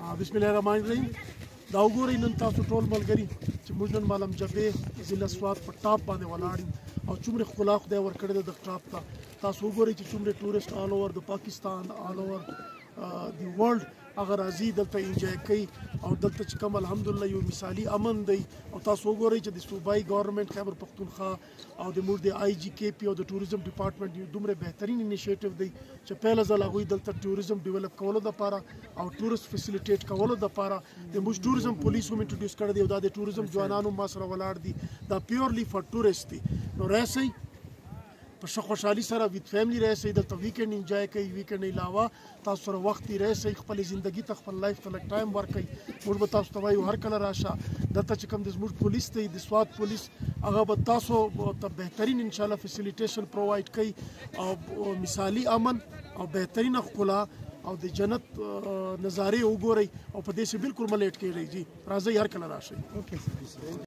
بسم الله الرحمن الرحیم. دا وګورئ نن تاسو ټول ملګري چې موږ نن مالم جبې ضلع سوات په ټاپ باندې ولاړ یو او څومره ښکلا خدای ورکړې ده د ټاپ ته. تاسو وګورئ چې څومره ټورست آل اوور د پاکستان آل اوور دی ورلد هغه راځي دلته انجوای کوي او دلته چې کوم الحمدلله یو مثالي امن دی. او تاسو وګورئ چې د صوبایي ګورنمنټ خیبر پښتونخوا او د موږ د آی جي کې پی او د ټوریزم ډپارټمنټ یو دومره بهترین انیشیټیو دی چې پهله ځل هغوی دلته ټوریزم ډیولپ کولو دپاره او ټورست فیسیلیټیټ کولو دپاره د موږ ټوریزم پولیس هم انټروډیوس کړی دی او دا د ټوریزم ځوانان هم ما سره ولاړ دي. دا پیورلی فار ټورست دی. نو راسئ په ښه خوشحالي سره ویت فیملی راسئ دلته ویکینډ انجوای کوئ. ویکینډ علاوه تاسو سره وخت تېروئ خپلې زندګي ته خپل لایف ته لږ ټایم ورکئ. موږ به تاسو ته وایو هر کله راشه دلته چې کوم د زموږ پولیس دی د سوات پولیس هغه به تاسو ته بهترین انشاءالله فیسیلیټیشن پرووایډ کوي او مثالي امن او بهترینه ښکلا او د جنت نظارې وګورئ او په دې سې بالکل مه لیټ کېږئ. جی راځئ هر کله راشئ.